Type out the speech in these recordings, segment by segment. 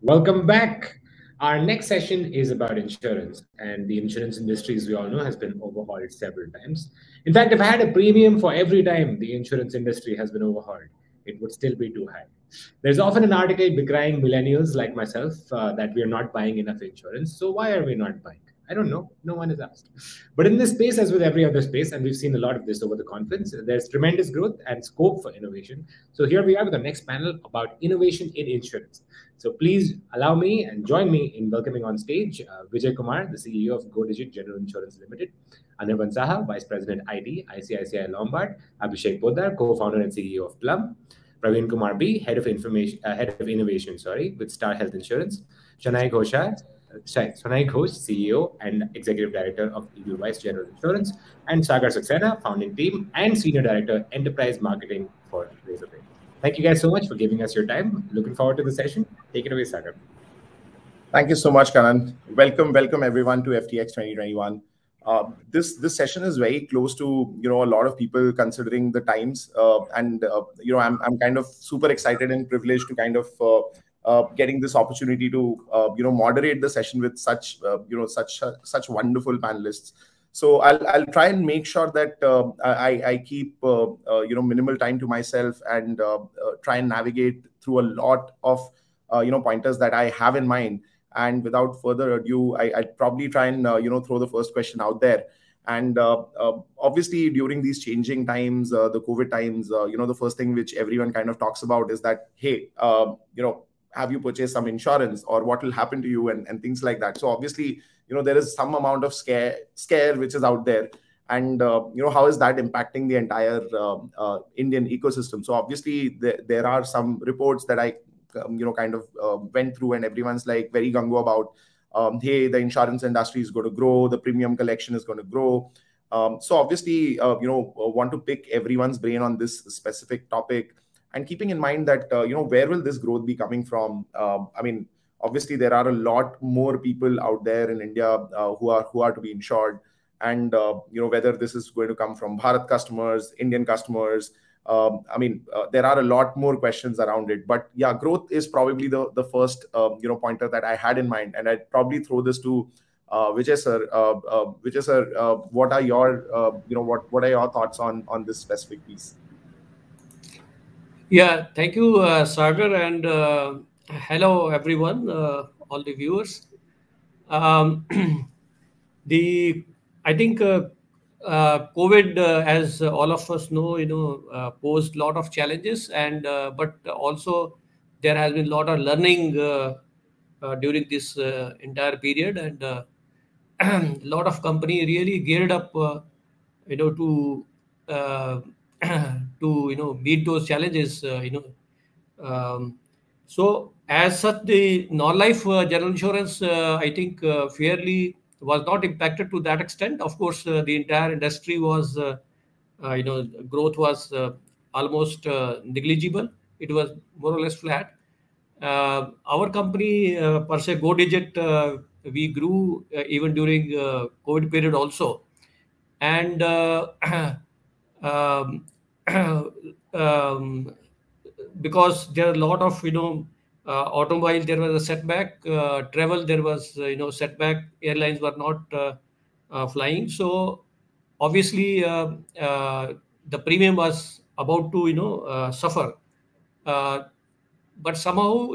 Welcome back. Our next session is about insurance, and the insurance industry, as we all know, has been overhauled several times. In fact, if I had a premium for every time the insurance industry has been overhauled, it would still be too high. There's often an article decrying millennials like myself that we are not buying enough insurance. So why are we not buying? I don't know. No one is asked. But in this space, as with every other space, and we've seen a lot of this over the conference, there's tremendous growth and scope for innovation. So here we are with the next panel about innovation in insurance. So please allow me and join me in welcoming on stage Vijay Kumar, the CEO of Go Digit General Insurance Limited, Anirvan Saha, Vice President IT, ICICI Lombard, Abhishek Poddar, co-founder and CEO of Plum, Praveen Kumar B, Head of Innovation, with Star Health Insurance, Shanai Ghosh, CEO and Executive Director of Edelweiss General Insurance, and Sagar Saxena, founding team and Senior Director, Enterprise Marketing for Razorpay. Thank you guys so much for giving us your time. Looking forward to the session. Take it away, Sagar. Thank you so much, Karan. Welcome everyone to FTX 2021. This session is very close to a lot of people considering the times, and I'm kind of super excited and privileged to kind of getting this opportunity to moderate the session with such wonderful panelists. So I'll try and make sure that I keep minimal time to myself and try and navigate through a lot of pointers that I have in mind. And without further ado, I'd probably try and throw the first question out there. And obviously, during these changing times, the COVID times, the first thing which everyone kind of talks about is that, hey, have you purchased some insurance, or what will happen to you, and things like that. So obviously, there is some amount of scare which is out there, and how is that impacting the entire Indian ecosystem? So obviously, there are some reports that I kind of went through, and everyone's like very gung-ho about, hey, the insurance industry is going to grow, the premium collection is going to grow. So obviously, want to pick everyone's brain on this specific topic, and keeping in mind that, where will this growth be coming from? I mean, obviously, there are a lot more people out there in India who are to be insured, and whether this is going to come from Bharat customers, Indian customers. There are a lot more questions around it, but yeah, growth is probably the first pointer that I had in mind, and I'd probably throw this to Vijay sir. Vijay sir, what are your what are your thoughts on this specific piece? Yeah, thank you, Sagar, and hello everyone, all the viewers. I think COVID, as all of us know, posed a lot of challenges, and but also there has been a lot of learning during this entire period, and a lot of company really geared up, to meet those challenges. So as such, the non-life general insurance, I think, fairly was not impacted to that extent. Of course, the entire industry was, growth was almost negligible. It was more or less flat. Our company, per se, Go Digit, we grew even during COVID period also. And because there are a lot of, automobile, there was a setback, travel, there was, setback, airlines were not flying. So obviously, the premium was about to, suffer. But somehow,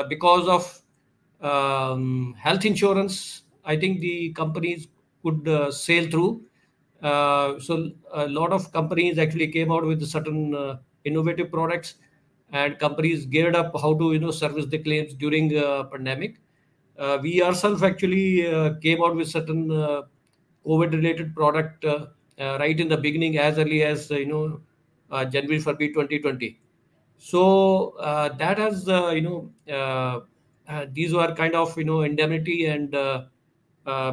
because of health insurance, I think the companies could sail through. So a lot of companies actually came out with certain innovative products, and companies geared up how to service the claims during pandemic. We ourselves actually came out with certain COVID related product right in the beginning, as early as January, February 2020. So that has these were kind of indemnity and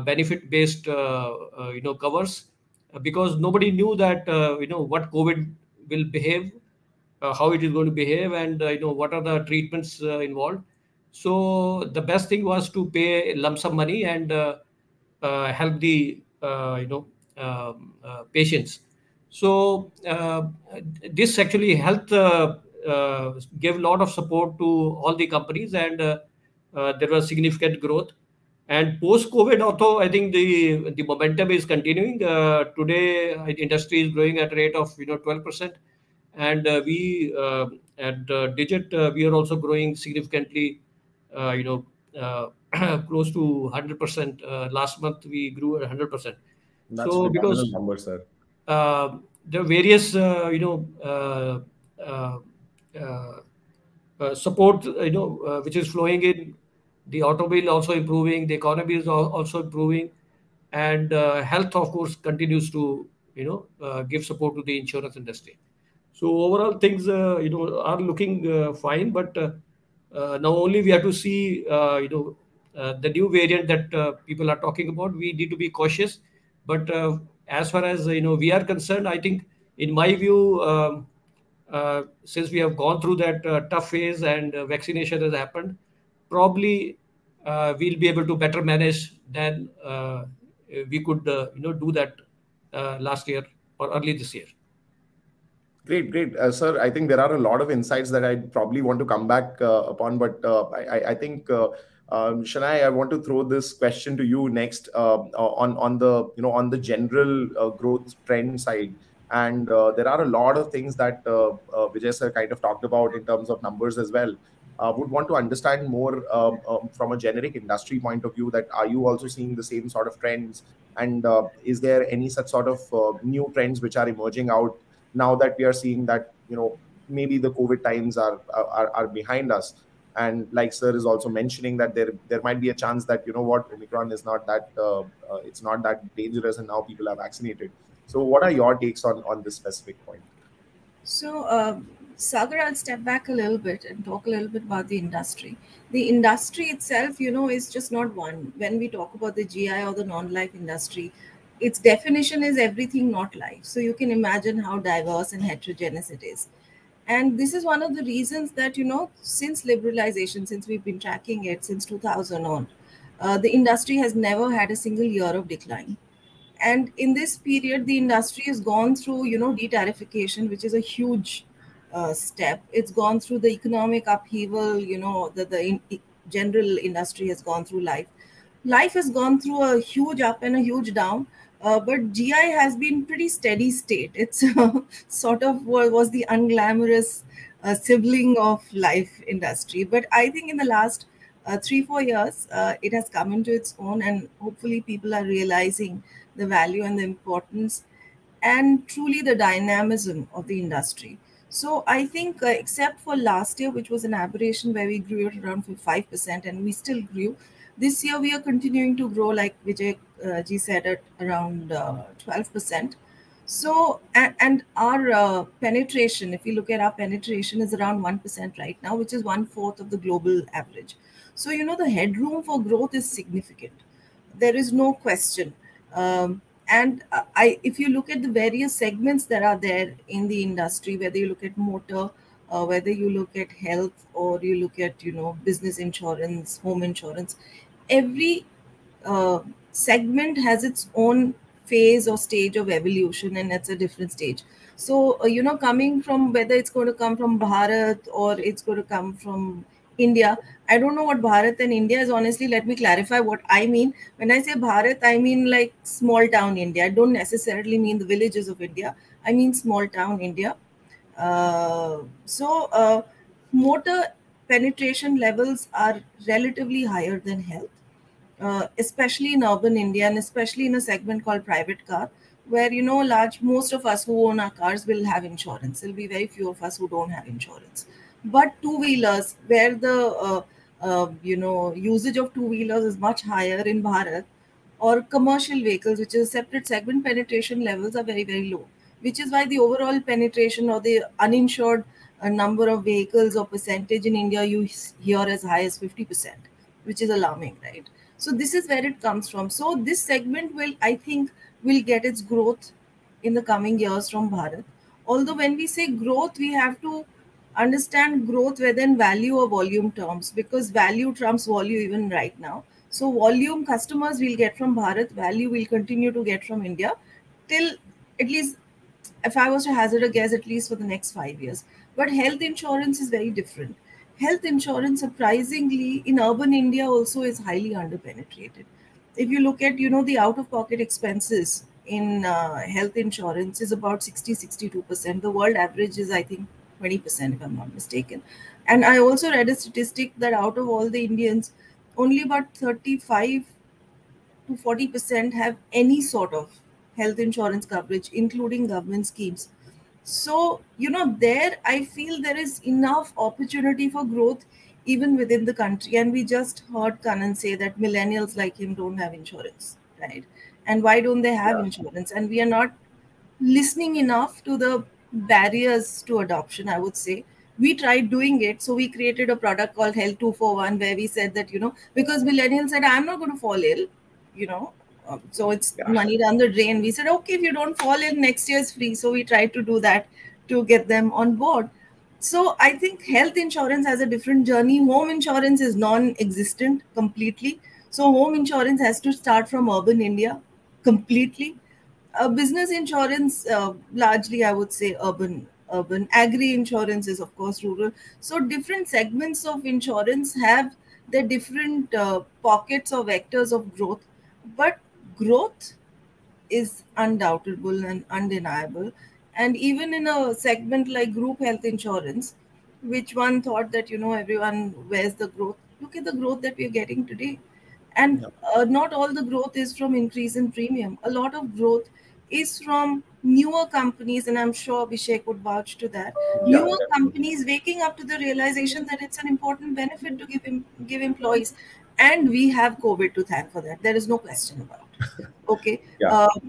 benefit based covers, because nobody knew that what COVID will behave, how it is going to behave, and what are the treatments involved. So the best thing was to pay lump sum money and help the patients. So this actually helped give a lot of support to all the companies, and there was significant growth. And post-COVID, although I think the momentum is continuing. Today, the industry is growing at a rate of 12%, and we at Digit we are also growing significantly. Close to 100%. Last month we grew at 100%. That's So phenomenal because number, sir. there are various support which is flowing in. The automobile also improving, the economy is also improving, and health of course continues to give support to the insurance industry. So overall things are looking fine, but now only we have to see the new variant that people are talking about. We need to be cautious, but as far as we are concerned, I think in my view, since we have gone through that tough phase and vaccination has happened, probably we'll be able to better manage than we could do that last year or early this year. Great, sir. I think there are a lot of insights that I probably want to come back upon, but I think Shanai, I want to throw this question to you next on the general growth trend side. And there are a lot of things that Vijay sir kind of talked about in terms of numbers as well. Would want to understand more from a generic industry point of view, that are you also seeing the same sort of trends, and is there any such sort of new trends which are emerging out now that we are seeing that maybe the COVID times are behind us? And like sir is also mentioning that there might be a chance that Omicron is not that it's not that dangerous, and now people are vaccinated. So what are your takes on this specific point? So Sagar, I'll step back a little bit and talk a little bit about the industry. The industry itself, is just not one. When we talk about the GI or the non-life industry, its definition is everything not life. So you can imagine how diverse and heterogeneous it is. And this is one of the reasons that, since liberalization, since we've been tracking it since 2000 on, the industry has never had a single year of decline. And in this period, the industry has gone through, de-tarification, which is a huge step. It's gone through the economic upheaval, the general industry has gone through life. Life has gone through a huge up and a huge down. But GI has been pretty steady state. It's sort of was the unglamorous sibling of life industry. But I think in the last 3-4 years, it has come into its own, and hopefully people are realizing the value and the importance and truly the dynamism of the industry. So I think except for last year, which was an aberration where we grew at around 5%, and we still grew, this year we are continuing to grow, like Vijay ji said, at around 12%. So, and our penetration, if you look at our penetration, is around 1% right now, which is 1/4 of the global average. So, the headroom for growth is significant. There is no question. And if you look at the various segments that are there in the industry, whether you look at motor, whether you look at health, or you look at, business insurance, home insurance, every segment has its own phase or stage of evolution, and it's a different stage. So, coming from, whether it's going to come from Bharat or it's going to come from India, I don't know what Bharat and India is. Honestly, let me clarify what I mean. When I say Bharat, I mean like small town India. I don't necessarily mean the villages of India. I mean small town India. So motor penetration levels are relatively higher than health. Especially in urban India, and especially in a segment called private car, where most of us who own our cars will have insurance. There'll be very few of us who don't have insurance. But two-wheelers, where the usage of two-wheelers is much higher in Bharat, or commercial vehicles, which is a separate segment, penetration levels are very, very low, which is why the overall penetration or the uninsured number of vehicles or percentage in India you hear as high as 50%, which is alarming, right? So this is where it comes from. So this segment will get its growth in the coming years from Bharat. Although when we say growth, we have to understand growth whether in value or volume terms, because value trumps volume even right now. So volume customers will get from Bharat, value will continue to get from India till, at least, if I was to hazard a guess, at least for the next 5 years. But health insurance is very different. health insurance, surprisingly, in urban India also is highly underpenetrated. If you look at, the out-of-pocket expenses in health insurance is about 60-62%. The world average is, I think, 20%, if I'm not mistaken. And I also read a statistic that out of all the Indians, only about 35 to 40% have any sort of health insurance coverage, including government schemes. So, there I feel there is enough opportunity for growth even within the country. And we just heard Kanan say that millennials like him don't have insurance, right? And why don't they have insurance? And we are not listening enough to the barriers to adoption, I would say. We tried doing it. So we created a product called Health 241, where we said that, because millennials said, I'm not going to fall ill, you know, so it's money down the drain. We said, okay, if you don't fall ill, next year is free. So we tried to do that to get them on board. So I think health insurance has a different journey. Home insurance is non-existent completely. So home insurance has to start from urban India completely. Business insurance, largely, I would say urban. Agri insurance is, of course, rural. So different segments of insurance have their different pockets or vectors of growth. But growth is undoubtable and undeniable. And even in a segment like group health insurance, which one thought that, everyone wears the growth. Look at the growth that we're getting today. And not all the growth is from increase in premium. A lot of growth is from newer companies, and I'm sure Abhishek would vouch to that. Newer companies waking up to the realization that it's an important benefit to give employees. And we have COVID to thank for that. There is no question about it. Okay.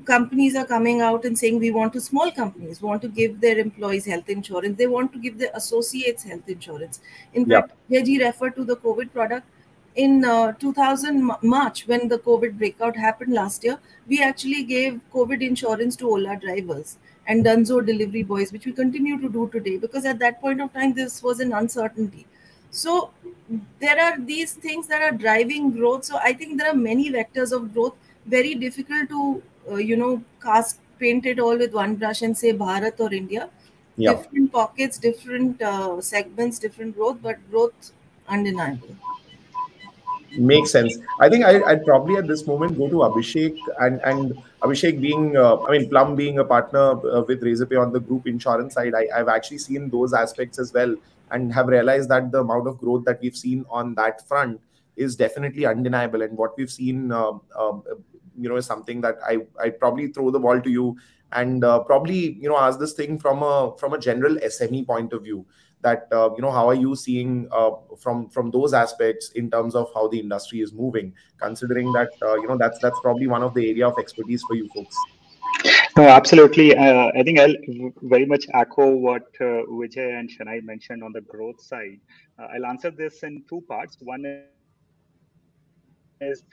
Companies are coming out and saying small companies want to give their employees health insurance. They want to give their associates health insurance. In fact, Vijay referred to the COVID product. In 2000 March, when the COVID breakout happened last year, we actually gave COVID insurance to Ola drivers and Dunzo delivery boys, which we continue to do today, because at that point of time, this was an uncertainty. So there are these things that are driving growth. So I think there are many vectors of growth. Very difficult to, paint it all with one brush and say Bharat or India. Different pockets, different segments, different growth, but growth undeniable. Makes sense. I think I'd probably at this moment go to Abhishek, and Abhishek being, Plum being a partner with Razorpay on the group insurance side, I've actually seen those aspects as well, and have realized that the amount of growth that we've seen on that front is definitely undeniable. And what we've seen, is something that I probably throw the ball to you, and probably ask this thing from a general SME point of view. That how are you seeing from those aspects in terms of how the industry is moving, considering that that's probably one of the area of expertise for you folks. No, absolutely. I think I'll very much echo what Vijay and Shanai mentioned on the growth side. I'll answer this in two parts. One is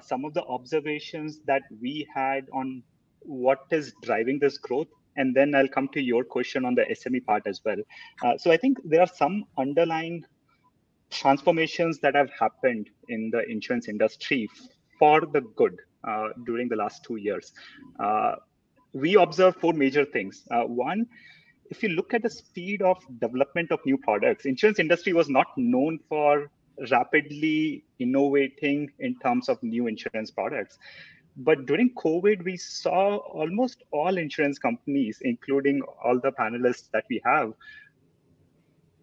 some of the observations that we had on what is driving this growth. And then I'll come to your question on the SME part as well. So I think there are some underlying transformations that have happened in the insurance industry for the good during the last 2 years. We observe four major things. One, if you look at the speed of development of new products, insurance industry was not known for rapidly innovating in terms of new insurance products. But during COVID, we saw almost all insurance companies, including all the panelists that we have,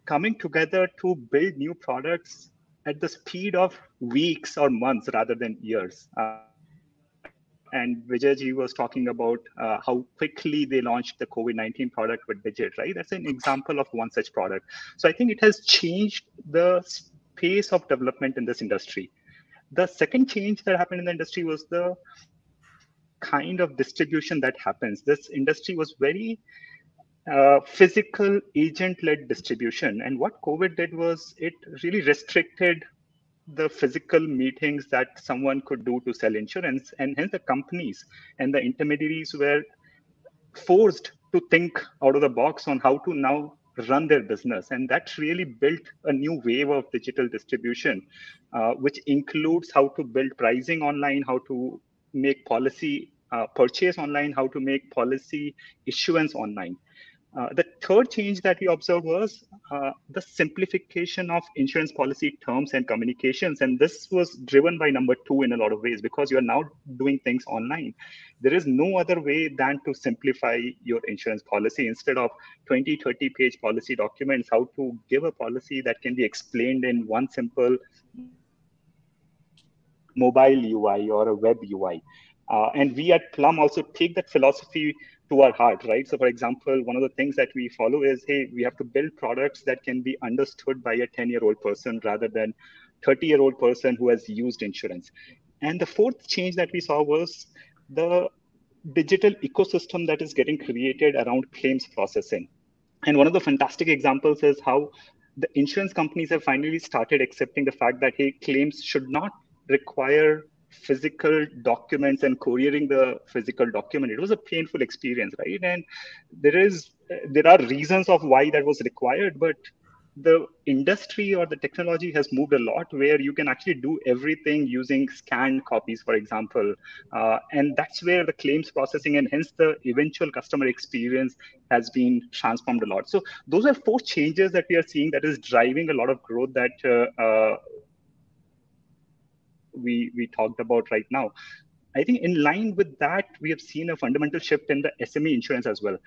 coming together to build new products at the speed of weeks or months rather than years. And Vijay was talking about how quickly they launched the COVID-19 product with Digit, right? That's an example of one such product. So I think it has changed the pace of development in this industry. The second change that happened in the industry was the kind of distribution that happens. This industry was very physical agent-led distribution. And what COVID did was it really restricted the physical meetings that someone could do to sell insurance. And hence the companies and the intermediaries were forced to think out of the box on how to now run their business. And that really built a new wave of digital distribution, which includes how to build pricing online, how to make policy purchase online, how to make policy issuance online. The third change that we observed was the simplification of insurance policy terms and communications. And this was driven by number two in a lot of ways, because you're now doing things online. There is no other way than to simplify your insurance policy. Instead of 20, 30-page policy documents, how to give a policy that can be explained in one simple mobile UI or a web UI. And we at Plum also take that philosophy to our heart, right? So for example, one of the things that we follow is, hey, we have to build products that can be understood by a 10-year-old person rather than 30-year-old person who has used insurance. And the fourth change that we saw was the digital ecosystem that is getting created around claims processing. And one of the fantastic examples is how the insurance companies have finally started accepting the fact that, hey, claims should not require physical documents and couriering the physical document. It was a painful experience, right? And there are reasons of why that was required, but the industry or the technology has moved a lot where you can actually do everything using scanned copies, for example. And that's where the claims processing and hence the eventual customer experience has been transformed a lot. So those are four changes that we are seeing that is driving a lot of growth that we talked about right now. I think in line with that, we have seen a fundamental shift in the SME insurance as well.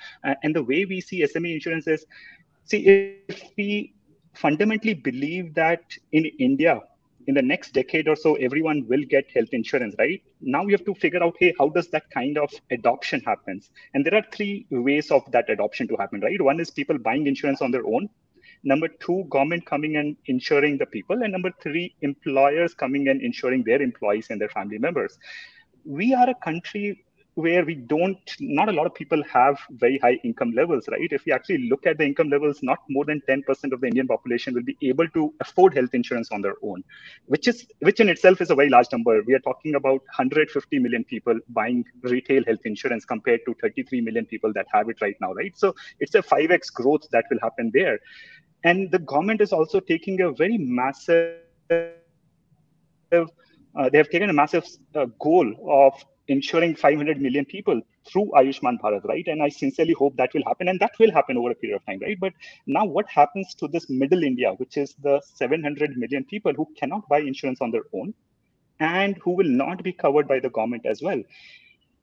And the way we see SME insurance is, see, if we fundamentally believe that in India, in the next decade or so, everyone will get health insurance, right? Now we have to figure out, hey, how does that kind of adoption happens? And there are three ways of that adoption to happen, right? One is people buying insurance on their own. Number two, government coming and insuring the people. And number three, employers coming and insuring their employees and their family members. We are a country where not a lot of people have very high income levels, right? If we actually look at the income levels, not more than 10% of the Indian population will be able to afford health insurance on their own, which in itself is a very large number. We are talking about 150 million people buying retail health insurance compared to 33 million people that have it right now, right? So it's a 5x growth that will happen there. And the government is also taking a very massive, they have taken a massive goal of ensuring 500 million people through Ayushman Bharat, right? And I sincerely hope that will happen, and that will happen over a period of time, right? But now what happens to this middle India, which is the 700 million people who cannot buy insurance on their own and who will not be covered by the government as well?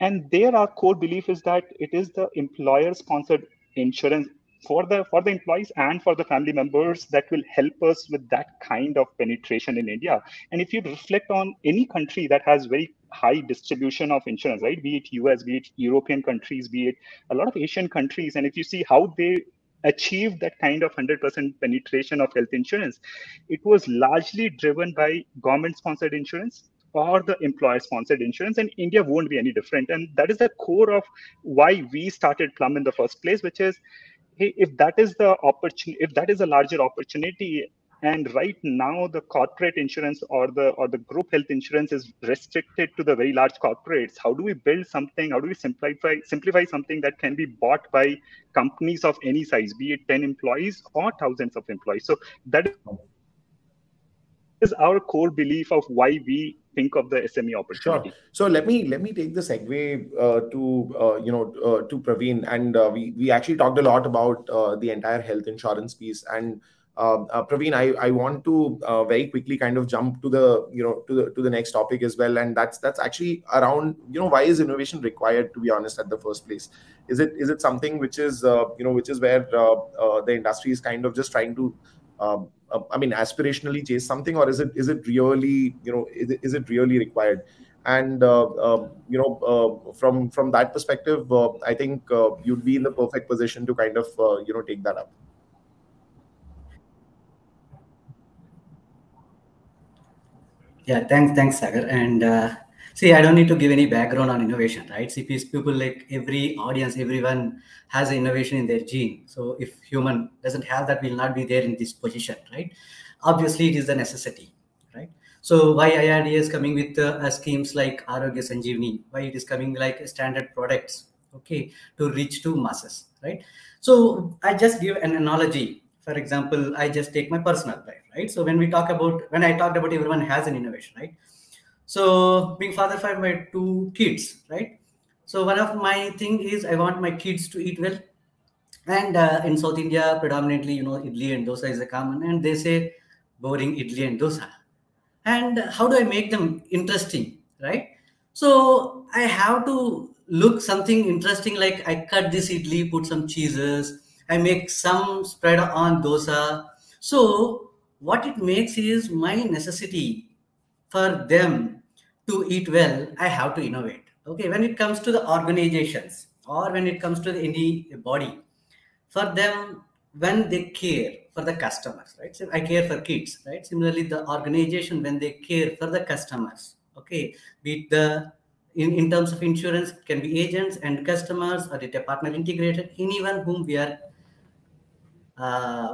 And there our core belief is that it is the employer-sponsored insurance for the employees and for the family members that will help us with that kind of penetration in India. And if you reflect on any country that has very high distribution of insurance, right, be it US, be it European countries, be it a lot of Asian countries, and if you see how they achieve that kind of 100% penetration of health insurance, it was largely driven by government-sponsored insurance or the employer-sponsored insurance, and India won't be any different. And that is the core of why we started Plum in the first place, which is, hey, if that is the opportunity, if that is a larger opportunity, and right now the corporate insurance or the group health insurance is restricted to the very large corporates, how do we build something? How do we simplify something that can be bought by companies of any size, be it 10 employees or thousands of employees? So that is our core belief of why we think of the SME opportunity. Sure. So let me take the segue to Praveen, and we actually talked a lot about the entire health insurance piece. And Praveen, I want to very quickly kind of jump to the next topic as well, and that's actually around why is innovation required, to be honest, at the first place? Is it something which is which is where the industry is kind of just trying to aspirationally chase something, or is it really is it really required? And from that perspective, I think you'd be in the perfect position to kind of take that up. Yeah, thanks, Sagar. And see, I don't need to give any background on innovation, right? See, people, like every audience, everyone has innovation in their gene. So if human doesn't have that, will not be there in this position, right? Obviously, it is a necessity, right? So why IRDA is coming with schemes like Arogya Sanjeevani, why it is coming like standard products, okay, to reach to masses, right? So I just give an analogy. For example, I just take my personal life, right? So when I talked about everyone has an innovation, right? So being father of my two kids, right? So one of my thing is I want my kids to eat well, And in South India, predominantly, idli and dosa is a common, and they say boring idli and dosa. And how do I make them interesting, right? So I have to look something interesting, like I cut this idli, put some cheeses, I make some spread on dosa. So what it makes is my necessity for them to eat well. I have to innovate. Okay, when it comes to the organizations or when it comes to any body, for them, when they care for the customers, right? So I care for kids, right? Similarly, the organization, when they care for the customers, okay, be it in terms of insurance, it can be agents and customers, or it a partner integrated, anyone whom we are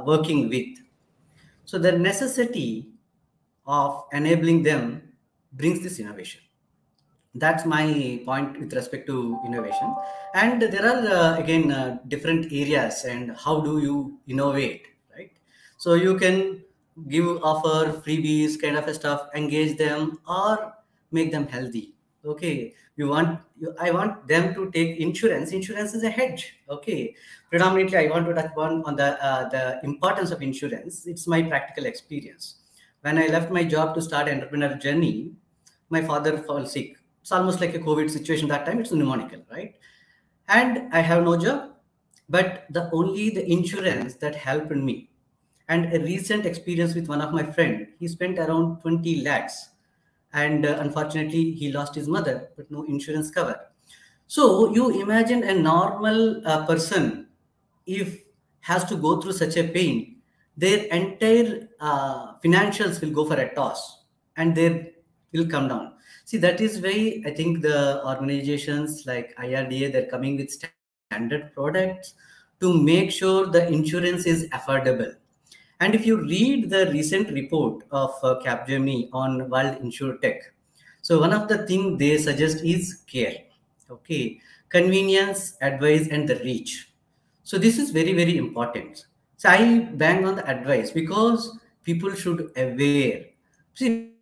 working with. So the necessity of enabling them brings this innovation. That's my point with respect to innovation. And there are again different areas, and how do you innovate, right? So you can offer freebies kind of a stuff, engage them, or make them healthy. Okay, I want them to take insurance. Insurance is a hedge. Okay, predominantly I want to touch on the importance of insurance. It's my practical experience. When I left my job to start entrepreneurial journey, my father fell sick. It's almost like a COVID situation that time. It's pneumonical, right? And I have no job, but the insurance that helped me. And a recent experience with one of my friend, he spent around 20 lakhs, and unfortunately he lost his mother, but no insurance cover. So you imagine a normal person, if has to go through such a pain, their entire financials will go for a toss, and they will come down. See, that is why I think the organizations like IRDA, they're coming with standard products to make sure the insurance is affordable. And if you read the recent report of Capgemini on World InsurTech, so one of the things they suggest is care, okay, convenience, advice, and the reach. So this is very, very important. So I bang on the advice because people should aware. See,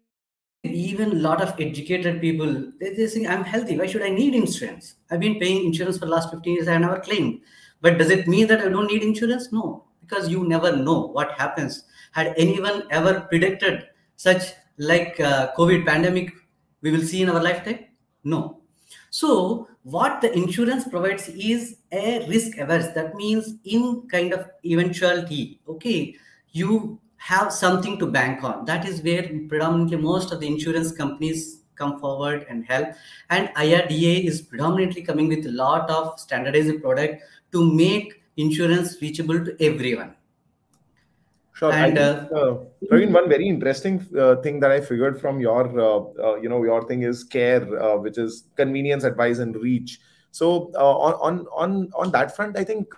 even a lot of educated people, they say, I'm healthy. Why should I need insurance? I've been paying insurance for the last 15 years. I have never claimed. But does it mean that I don't need insurance? No, because you never know what happens. Had anyone ever predicted such like COVID pandemic we will see in our lifetime? No. So what the insurance provides is a risk averse. That means in kind of eventuality, okay, you have something to bank on. That is where predominantly most of the insurance companies come forward and help. And IRDA is predominantly coming with a lot of standardized product to make insurance reachable to everyone. Sure. And Praveen, one very interesting thing that I figured from your, your thing is care, which is convenience, advice, and reach. So on that front, I think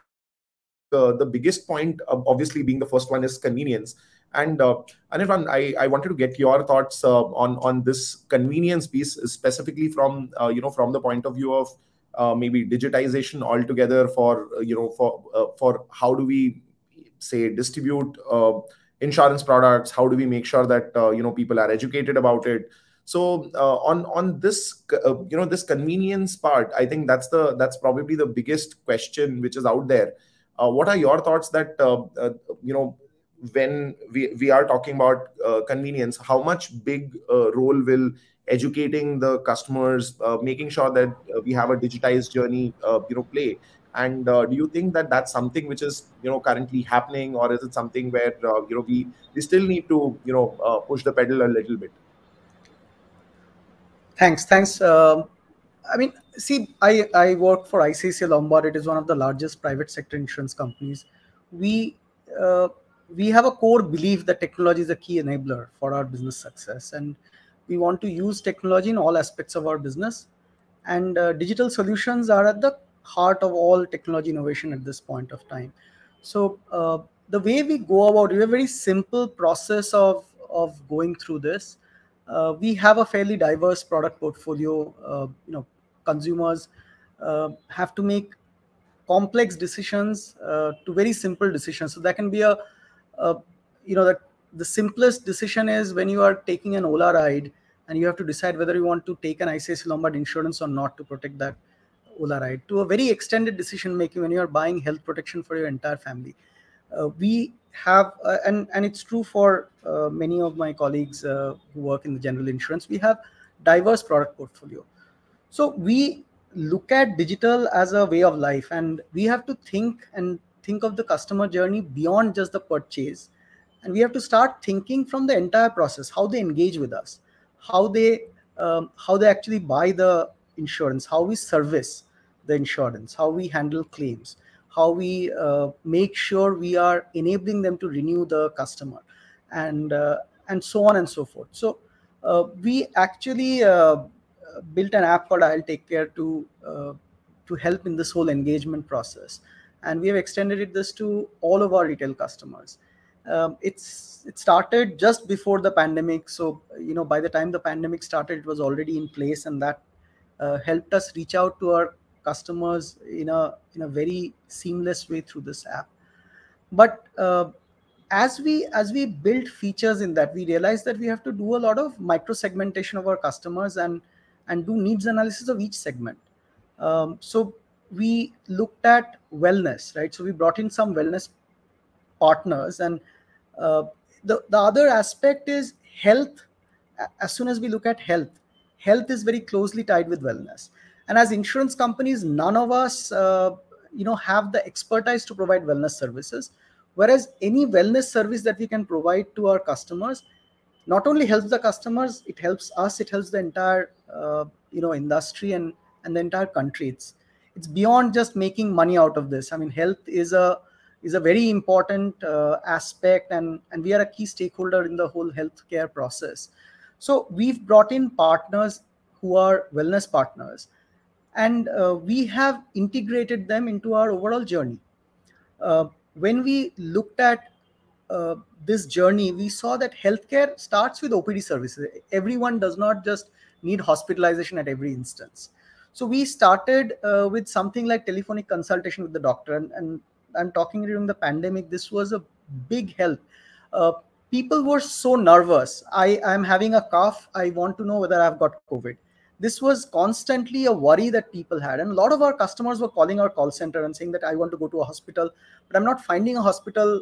the biggest point, obviously being the first one, is convenience. And Anirvan, I wanted to get your thoughts on this convenience piece, specifically from from the point of view of maybe digitization altogether for how do we say distribute insurance products, how do we make sure that people are educated about it. So on this this convenience part, I think that's probably the biggest question which is out there. What are your thoughts that when we are talking about convenience, how much big role will educating the customers, making sure that we have a digitized journey play? And do you think that that's something which is currently happening, or is it something where we still need to push the pedal a little bit? Thanks. I mean, see, I work for ICICI Lombard. It is one of the largest private sector insurance companies. We have a core belief that technology is a key enabler for our business success, and we want to use technology in all aspects of our business. And digital solutions are at the heart of all technology innovation at this point of time. So the way we go about it, a very simple process of going through this. We have a fairly diverse product portfolio. Consumers have to make complex decisions to very simple decisions. So that can be the simplest decision is when you are taking an Ola ride and you have to decide whether you want to take an ICICI Lombard insurance or not to protect that. Ola ride, to a very extended decision making when you are buying health protection for your entire family. We have, and it's true for many of my colleagues who work in the general insurance, we have diverse product portfolio. So we look at digital as a way of life, and we have to think of the customer journey beyond just the purchase. And we have to start thinking from the entire process, how they engage with us, how they actually buy the insurance, how we service the insurance, how we handle claims, how we make sure we are enabling them to renew the customer, and so on and so forth. So we actually built an app called I'll Take Care to help in this whole engagement process, and we have extended this to all of our retail customers. It started just before the pandemic, so by the time the pandemic started, it was already in place, and that helped us reach out to our customers in a very seamless way through this app. But as we build features in that, we realized that we have to do a lot of micro segmentation of our customers and do needs analysis of each segment. So we looked at wellness, right? So we brought in some wellness partners, and the other aspect is health. As soon as we look at health is very closely tied with wellness. And as insurance companies, none of us have the expertise to provide wellness services, whereas any wellness service that we can provide to our customers not only helps the customers, it helps us, it helps the entire industry and the entire country. It's beyond just making money out of this. I mean, health is a very important aspect, and we are a key stakeholder in the whole healthcare process. So we've brought in partners who are wellness partners, and we have integrated them into our overall journey. When we looked at this journey, we saw that healthcare starts with OPD services. Everyone does not just need hospitalization at every instance. So we started with something like telephonic consultation with the doctor, and I'm talking during the pandemic, this was a big help. People were so nervous. I'm having a cough. I want to know whether I've got COVID. This was constantly a worry that people had. And a lot of our customers were calling our call center and saying that I want to go to a hospital, but I'm not finding a hospital,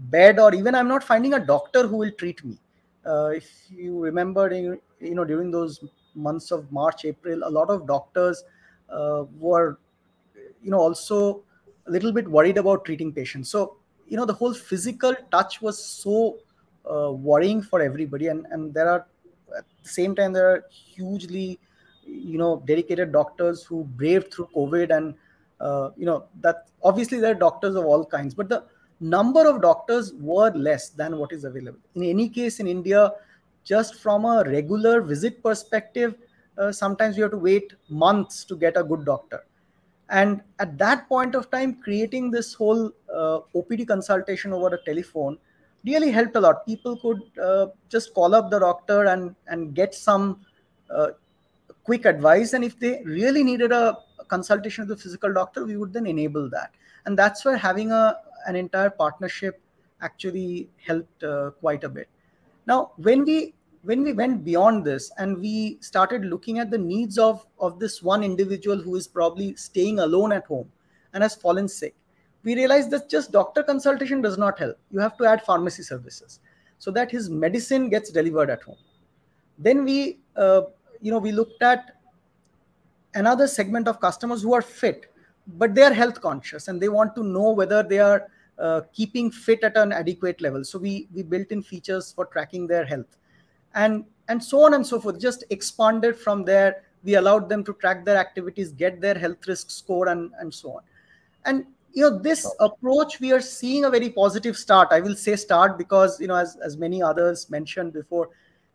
bed, or even I'm not finding a doctor who will treat me. If you remember, during those months of March, April, a lot of doctors were, also a little bit worried about treating patients. So, the whole physical touch was so worrying for everybody. And there are, at the same time, there are hugely, dedicated doctors who braved through COVID, and, that obviously there are doctors of all kinds, but the number of doctors were less than what is available. In any case, in India, just from a regular visit perspective, sometimes you have to wait months to get a good doctor. And at that point of time, creating this whole OPD consultation over a telephone really helped a lot. People could just call up the doctor and get some quick advice. And if they really needed a consultation with a physical doctor, we would then enable that. And that's where having an entire partnership actually helped quite a bit. Now, when we went beyond this and we started looking at the needs of this one individual who is probably staying alone at home and has fallen sick, we realized that just doctor consultation does not help. You have to add pharmacy services so that his medicine gets delivered at home. Then we looked at another segment of customers who are fit, but they are health conscious and they want to know whether they are keeping fit at an adequate level. So we built in features for tracking their health, and so on and so forth. Just expanded from there. We allowed them to track their activities, get their health risk score, and so on. And this approach, we are seeing a very positive start. I will say start because as many others mentioned before,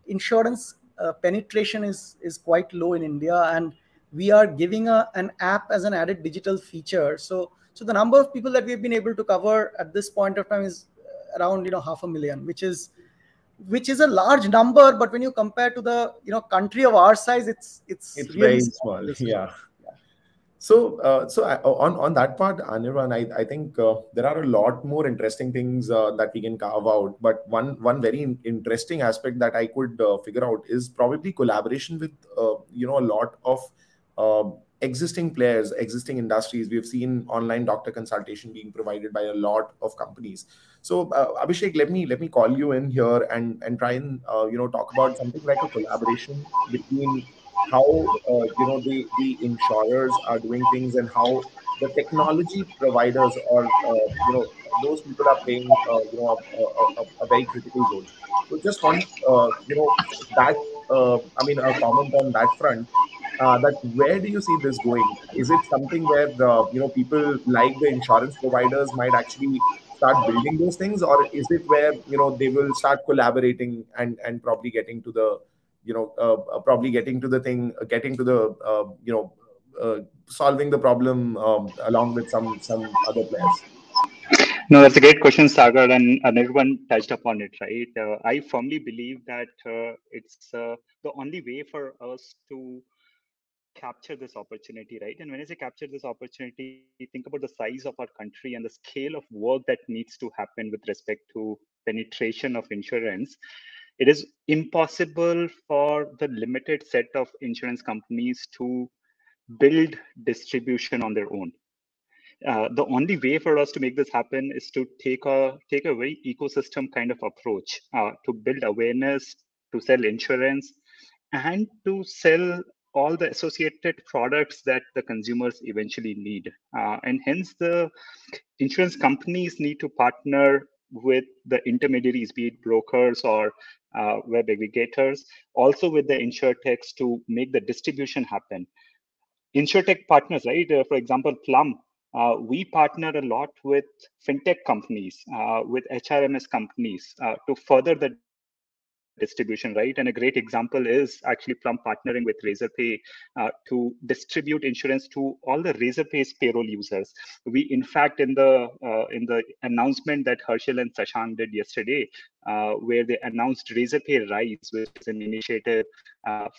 insurance penetration is quite low in India, and we are giving an app as an added digital feature. So the number of people that we've been able to cover at this point of time is around 500,000, which is a large number, but when you compare to the country of our size, it's really very small. Yeah. So on that part, Anirvan, I think there are a lot more interesting things that we can carve out. But one very interesting aspect that I could figure out is probably collaboration with a lot of existing players, existing industries. We've seen online doctor consultation being provided by a lot of companies. So Abhishek, let me call you in here and try and talk about something like a collaboration between how the insurers are doing things and how the technology providers or those people are playing a very critical role. So just want that a comment on that front. That where do you see this going? Is it something where the people like the insurance providers might actually start building those things, or is it where they will start collaborating and probably getting to the probably getting to the thing, getting to the solving the problem along with some other players? No, that's a great question, Sagar, and Anirvan touched upon it, right? I firmly believe that it's the only way for us to capture this opportunity, right? And when I say capture this opportunity, think about the size of our country and the scale of work that needs to happen with respect to penetration of insurance. It is impossible for the limited set of insurance companies to build distribution on their own. The only way for us to make this happen is to take a very ecosystem kind of approach to build awareness, to sell insurance, and to sell all the associated products that the consumers eventually need. And hence the insurance companies need to partner with the intermediaries, be it brokers or web aggregators, also with the insurtechs to make the distribution happen. Insurtech partners, right? For example, Plum, we partner a lot with fintech companies, with HRMS companies to further the distribution, right? And a great example is actually Plum partnering with Razorpay to distribute insurance to all the Razorpay's payroll users. We, in fact, in the announcement that Harshil and Sashank did yesterday, where they announced Razorpay Rise, which is an initiative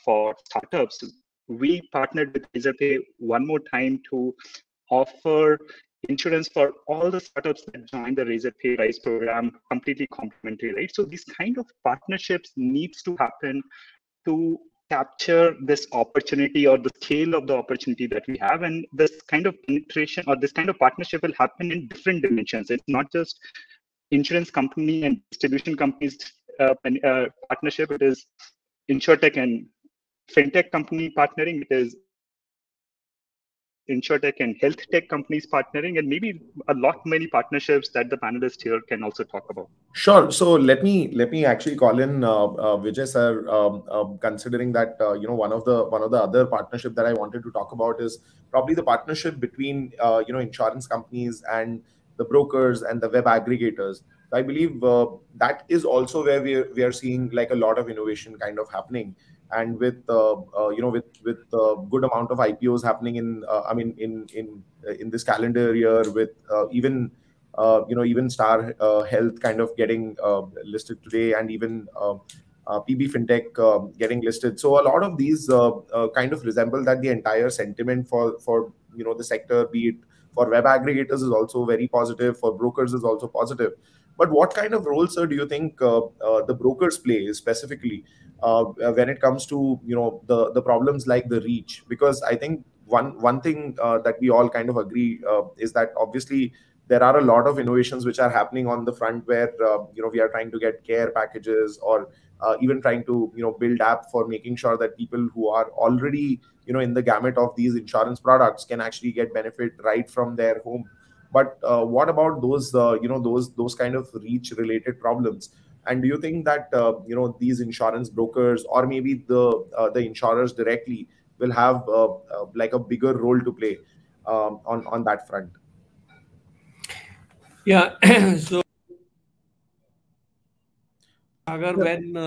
for startups, we partnered with Razorpay one more time to offer insurance for all the startups that join the Razorpay Rise program, completely complimentary, right? So these kind of partnerships needs to happen to capture this opportunity or the scale of the opportunity that we have. And this kind of penetration or this kind of partnership will happen in different dimensions. It's not just insurance company and distribution companies partnership. It is insurtech and fintech company partnering. It is insurtech and health tech companies partnering, and maybe a lot many partnerships that the panelists here can also talk about. Sure. So let me actually call in Vijay sir. Considering that one of the other partnership that I wanted to talk about is probably the partnership between insurance companies and the brokers and the web aggregators. I believe that is also where we are seeing like a lot of innovation kind of happening, and with with good amount of IPOs happening in this calendar year, with even Star Health kind of getting listed today, and even PB Fintech getting listed. So a lot of these kind of resemble that the entire sentiment for the sector, be it for web aggregators, is also very positive. For brokers is also positive. But what kind of role, sir, do you think the brokers play specifically when it comes to the problems like the reach? Because I think one thing that we all kind of agree is that obviously there are a lot of innovations which are happening on the front, where we are trying to get care packages, or even trying to build app for making sure that people who are already in the gamut of these insurance products can actually get benefit right from their home. But what about those those kind of reach related problems? And do you think that these insurance brokers, or maybe the insurers directly, will have like a bigger role to play on that front? Yeah. So, Sagar, when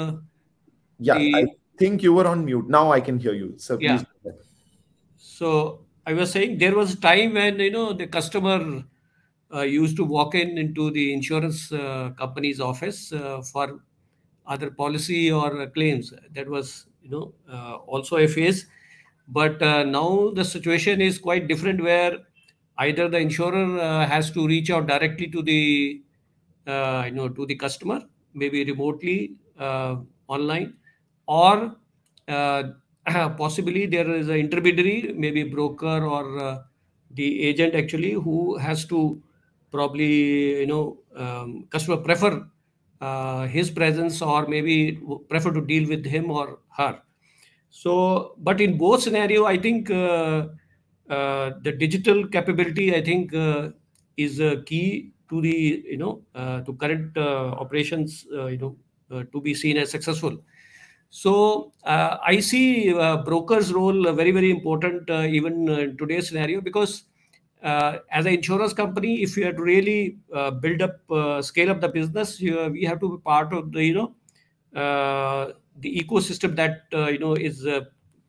I think you were on mute. Now I can hear you. So please. Yeah. So I was saying there was a time when the customer used to walk into the insurance company's office for other policy or claims. That was also a phase. But now the situation is quite different, where either the insurer has to reach out directly to the to the customer, maybe remotely online, or possibly there is an intermediary, maybe broker or the agent actually, who has to probably, customer prefer his presence, or maybe prefer to deal with him or her. So, but in both scenario, I think the digital capability, I think, is a key to the to current operations, to be seen as successful. So I see brokers' role very, very important even in today's scenario, because as an insurance company, if you have to really build up, scale up the business, we have to be part of the the ecosystem that is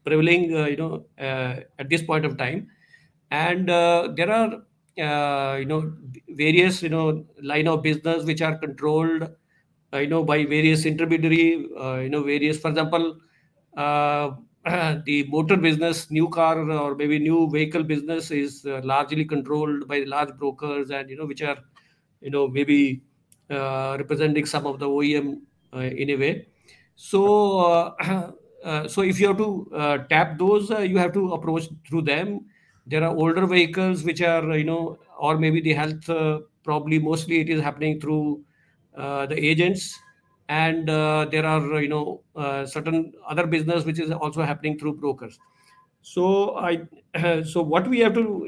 prevailing at this point of time. And there are various line of business which are controlled by various intermediary, various, for example, the motor business, new car or maybe new vehicle business is largely controlled by large brokers, and which are maybe representing some of the OEM in a way. So so if you have to tap those, you have to approach through them. There are older vehicles which are or maybe the health, probably mostly it is happening through the agents. And there are certain other business which is also happening through brokers. So so what we have to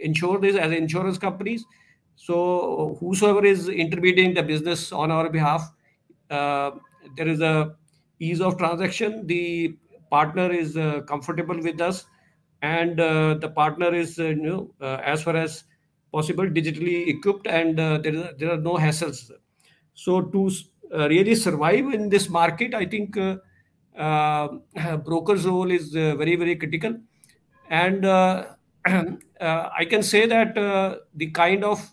ensure this as insurance companies. So whosoever is intermediating the business on our behalf, there is a ease of transaction. The partner is comfortable with us, and the partner is as far as possible digitally equipped, and there are no hassles. So to really survive in this market, I think broker's role is very, very critical. And I can say that the kind of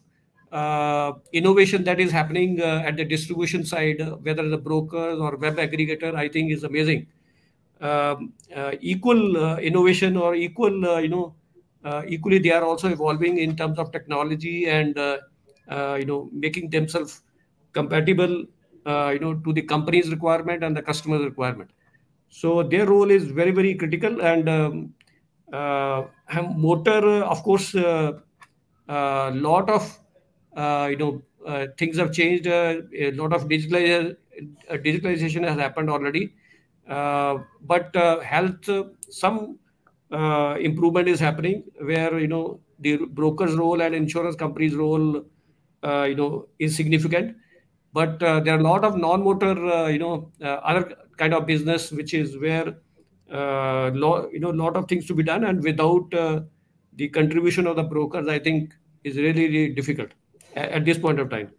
innovation that is happening at the distribution side, whether the brokers or web aggregator, I think is amazing. Equal innovation, or equal, equally they are also evolving in terms of technology, and making themselves compatible to the company's requirement and the customer's requirement. So their role is very, very critical. And motor, of course, lot of things have changed. A lot of digitalization has happened already. But health, some improvement is happening, where the broker's role and insurance company's role is significant. But there are a lot of non-motor other kind of business, which is where lot of things to be done, and without the contribution of the brokers, I think is really, really difficult at this point of time.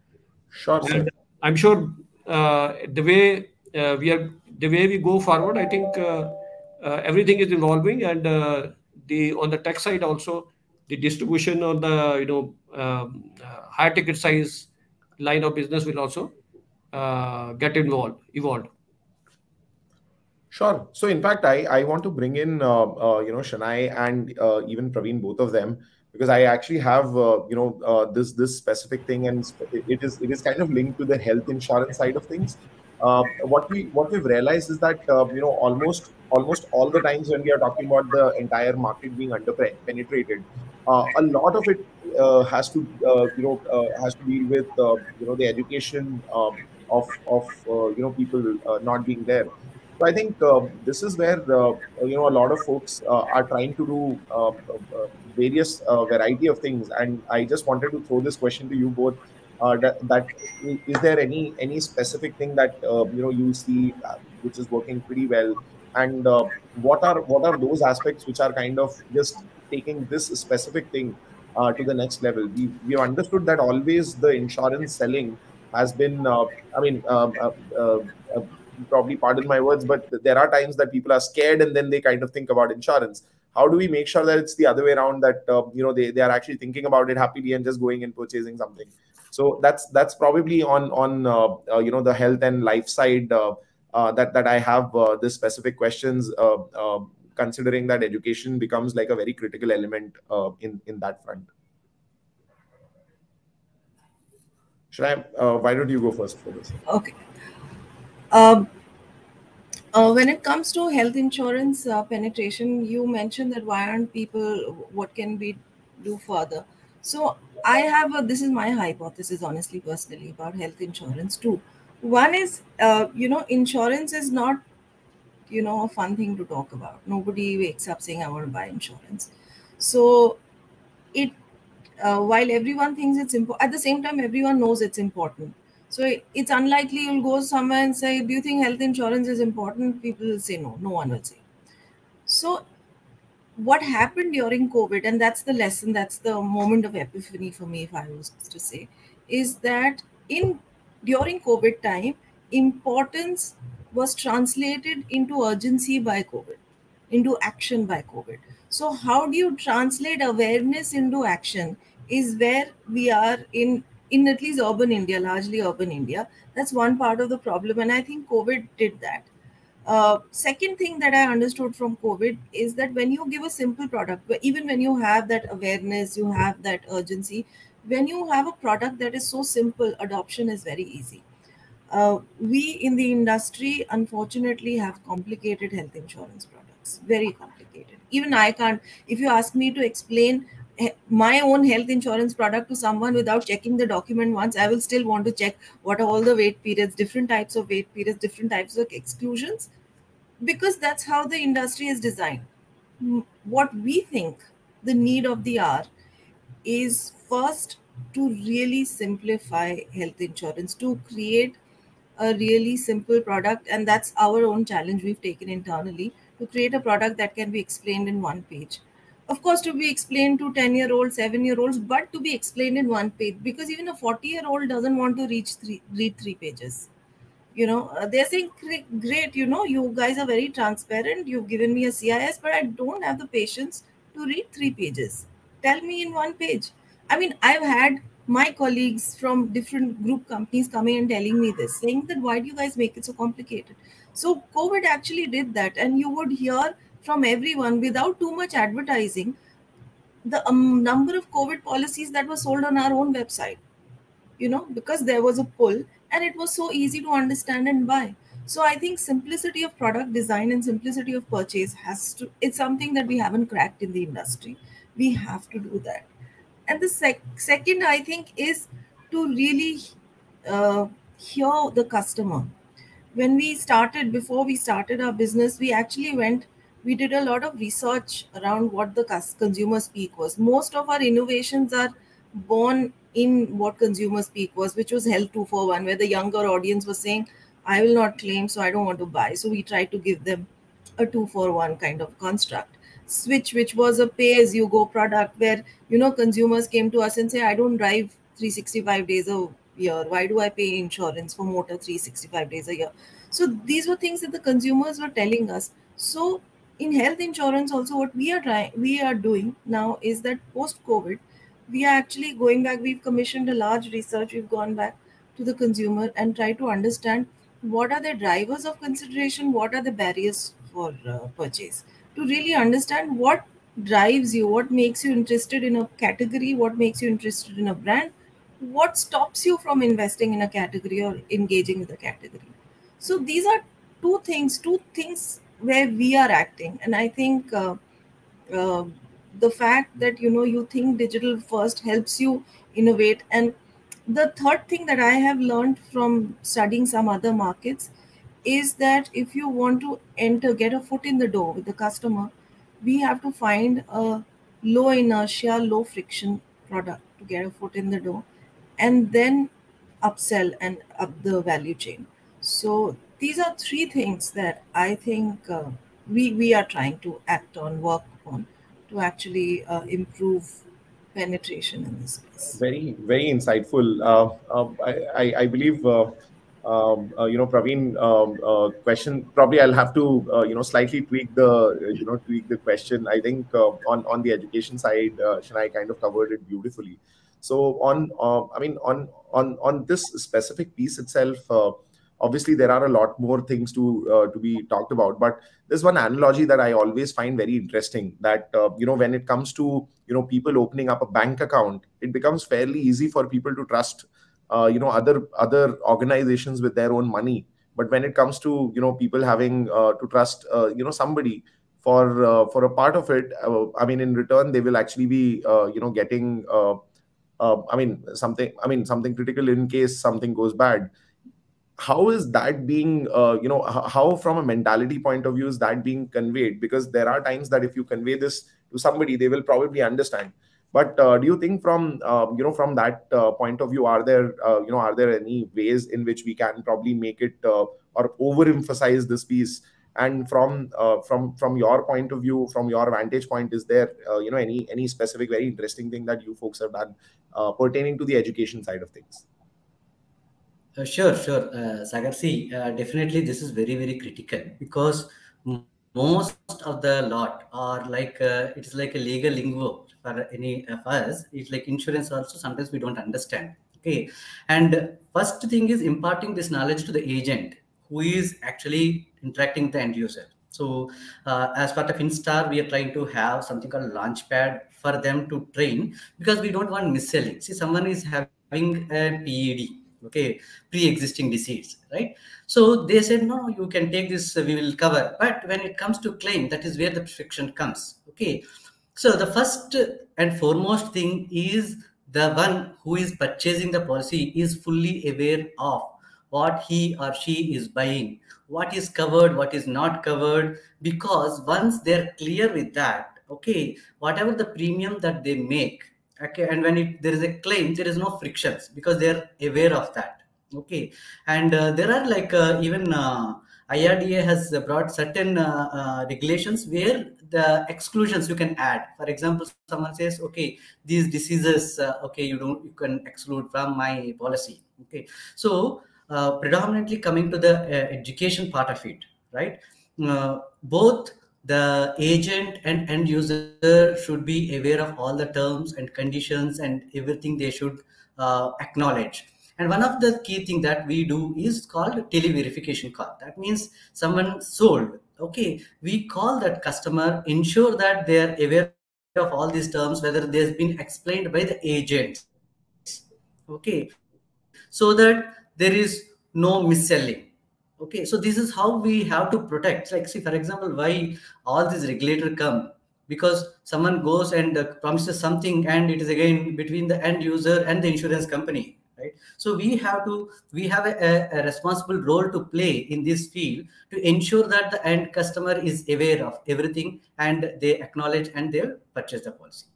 Sure, sir. And I'm sure the way we go forward, I think everything is evolving, and on the tech side also, the distribution on the high ticket size line of business will also get evolved. Sure. So in fact, I want to bring in Shanai and even Praveen, both of them, because I actually have this specific thing, and it is kind of linked to the health insurance side of things. What we've realized is that almost all the times when we are talking about the entire market being penetrated, a lot of it has to deal with the education of people not being there. So I think this is where a lot of folks are trying to do various variety of things, and I just wanted to throw this question to you both. That is there any specific thing that you see which is working pretty well, and what are those aspects which are kind of just taking this specific thing to the next level? We've understood that always the insurance selling has been probably pardon my words, but there are times that people are scared and then they kind of think about insurance. How do we make sure that it's the other way around, that they are actually thinking about it happily and just going and purchasing something? So that's probably on the health and life side that I have this specific questions, considering that education becomes like a very critical element in that front. Why don't you go first for this? Okay. When it comes to health insurance penetration, you mentioned that why aren't people, what can we do further? So I have this is my hypothesis, honestly, personally, about health insurance too. One is, insurance is not, a fun thing to talk about. Nobody wakes up saying, I want to buy insurance. So it, while everyone thinks it's important, at the same time, everyone knows it's important. So it's unlikely you'll go somewhere and say, do you think health insurance is important? People will say no. No one will say. So what happened during COVID, and that's the lesson, that's the moment of epiphany for me, if I was to say, is that during COVID time, importance was translated into urgency by COVID, into action by COVID. So how do you translate awareness into action is where we are in at least urban India, largely urban India. That's one part of the problem, and I think COVID did that. Second thing that I understood from COVID is that when you give a simple product, even when you have that awareness, you have that urgency, when you have a product that is so simple, adoption is very easy. We in the industry, unfortunately, have complicated health insurance products, very complicated. Even I can't, if you ask me to explain my own health insurance product to someone without checking the document once, I will still want to check what are all the wait periods, different types of wait periods, different types of exclusions, because that's how the industry is designed. What we think the need of the hour is first to really simplify health insurance, to create a really simple product. And that's our own challenge we've taken internally, to create a product that can be explained in one page. Of course, to be explained to 10-year-olds, 7-year-olds, but to be explained in one page, because even a 40-year-old doesn't want to read 3 pages. They're saying, great, you guys are very transparent, you've given me a CIS, but I don't have the patience to read 3 pages. Tell me in one page. I mean, I've had my colleagues from different group companies coming and telling me this, saying that why do you guys make it so complicated? So COVID actually did that, and you would hear from everyone without too much advertising the number of COVID policies that were sold on our own website, because there was a pull and it was so easy to understand and buy. So I think simplicity of product design and simplicity of purchase it's something that we haven't cracked in the industry. We have to do that. And the second, I think, is to really hear the customer. Before we started our business, we did a lot of research around what the consumer speak was. Most of our innovations are born in what consumer speak was, which was health 241, where the younger audience was saying, I will not claim, so I don't want to buy. So we tried to give them a 241 kind of construct. Switch, which was a pay-as-you-go product, where consumers came to us and say, I don't drive 365 days a year. Why do I pay insurance for motor 365 days a year? So these were things that the consumers were telling us. So in health insurance also, what we are doing now is that post-COVID, we are actually going back. We've commissioned a large research. We've gone back to the consumer and try to understand what are the drivers of consideration, what are the barriers for purchase, to really understand what drives you, what makes you interested in a category, what makes you interested in a brand, what stops you from investing in a category or engaging with a category. So these are two things where we are acting. And I think the fact that you think digital first helps you innovate. And the third thing that I have learned from studying some other markets is that if you want to get a foot in the door with the customer, we have to find a low inertia, low friction product to get a foot in the door, and then upsell and up the value chain. So these are three things that I think we are trying to act on, work on, to actually improve penetration in this space. Very, very insightful. I believe, Praveen, question. Probably I'll have to, slightly tweak the question. I think on the education side, Shanai kind of covered it beautifully. So on this specific piece itself, obviously there are a lot more things to be talked about, but there's one analogy that I always find very interesting, that when it comes to people opening up a bank account, it becomes fairly easy for people to trust other organizations with their own money. But when it comes to people having to trust somebody for a part of it, I mean, in return they will actually be getting something critical in case something goes bad. How is that being how from a mentality point of view is that being conveyed? Because there are times that if you convey this to somebody, they will probably understand. But do you think from from that point of view, are there are there any ways in which we can probably make it or overemphasize this piece? And from your point of view, from your vantage point, is there any specific very interesting thing that you folks have done pertaining to the education side of things? Sure. Sagar, see, definitely this is very, very critical, because most of the lot are like, it's like a legal lingo for any of us. It's like insurance also, sometimes we don't understand. Okay. And first thing is imparting this knowledge to the agent who is actually interacting with the end user. So as part of Instar, we are trying to have something called Launchpad for them to train, because we don't want mis-selling. See, someone is having a PED, okay, pre-existing disease, right? So they said, no, you can take this, we will cover. But when it comes to claim, that is where the friction comes. Okay. So the first and foremost thing is the one who is purchasing the policy is fully aware of what he or she is buying, what is covered, what is not covered. Because once they're clear with that, okay, whatever the premium that they make, okay, and when there is a claim, there is no frictions, because they are aware of that. Okay. And there are like even IRDA has brought certain regulations where the exclusions you can add. For example, someone says, okay, these diseases, okay, you can exclude from my policy. Okay. So predominantly coming to the education part of it, right? Both the agent and end user should be aware of all the terms and conditions and everything they should acknowledge. And one of the key things that we do is called tele-verification call. That means someone sold, okay, we call that customer, ensure that they are aware of all these terms, whether they've been explained by the agents, okay, so that there is no mis-selling. Okay, so this is how we have to protect. Like, see, for example, why all these regulators come? Because someone goes and promises something, and it is again between the end user and the insurance company, right? So we have a responsible role to play in this field to ensure that the end customer is aware of everything and they acknowledge and they purchase the policy.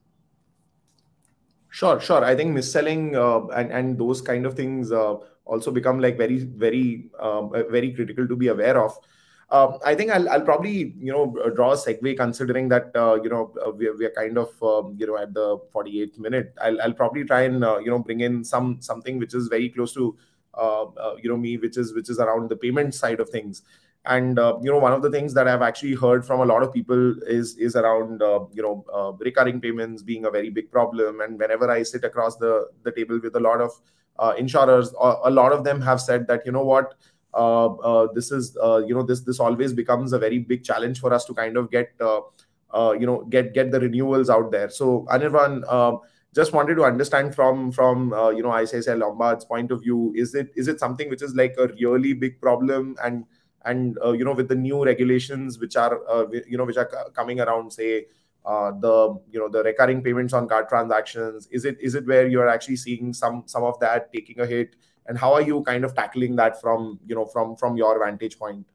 Sure. I think mis-selling and those kind of things also become like very critical to be aware of. I think I'll probably draw a segue, considering that we are kind of at the 48th minute. I'll probably try and bring in something which is very close to me, which is around the payment side of things. And one of the things that I've actually heard from a lot of people is around recurring payments being a very big problem. And whenever I sit across the table with a lot of insurers, a lot of them have said that, this is this always becomes a very big challenge for us to kind of get the renewals out there. So Anirvan, just wanted to understand from ICICI Lombard's point of view, is it something which is like a really big problem? And with the new regulations which are coming around, say the recurring payments on card transactions, is it where you're actually seeing some of that taking a hit? And how are you kind of tackling that from your vantage point?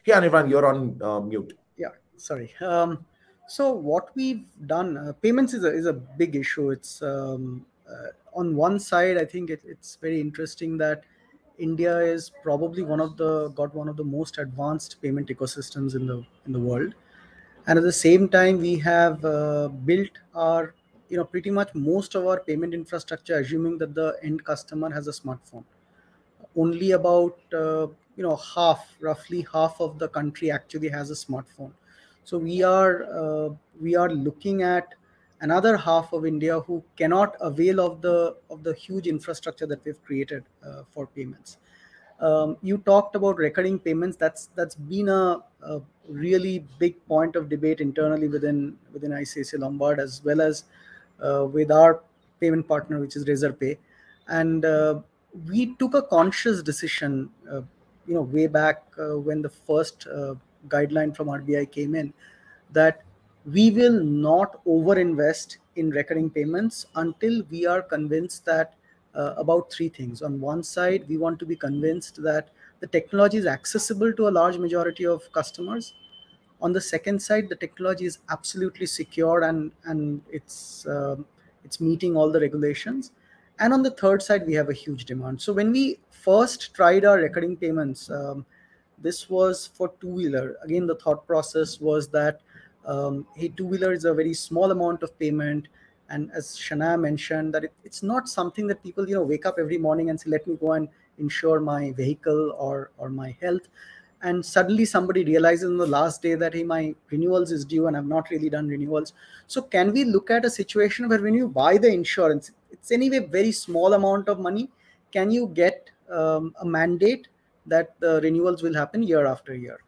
Yeah, Anirvan, you're on mute. Yeah, sorry. So what we've done, payments is a big issue. It's on one side, I think it's very interesting that India is probably one of the most advanced payment ecosystems in the world, and at the same time we have built our pretty much most of our payment infrastructure assuming that the end customer has a smartphone. Only about roughly half of the country actually has a smartphone. So we are looking at another half of India who cannot avail of the huge infrastructure that we've created for payments. You talked about recurring payments. That's been a really big point of debate internally within ICICI Lombard, as well as with our payment partner, which is Razorpay. And we took a conscious decision, way back when the first guideline from RBI came in, that we will not overinvest in recurring payments until we are convinced that about three things. On one side, we want to be convinced that the technology is accessible to a large majority of customers. On the second side, the technology is absolutely secure and it's meeting all the regulations. And on the third side, we have a huge demand. So when we first tried our recurring payments, this was for two-wheeler. Again, the thought process was that, hey, two-wheeler is a very small amount of payment. And as Shanai mentioned, that it's not something that people, wake up every morning and say, let me go and insure my vehicle or my health. And suddenly somebody realizes on the last day that, hey, my renewals is due and I've not really done renewals. So can we look at a situation where when you buy the insurance, it's anyway very small amount of money, can you get a mandate that the renewals will happen year after year?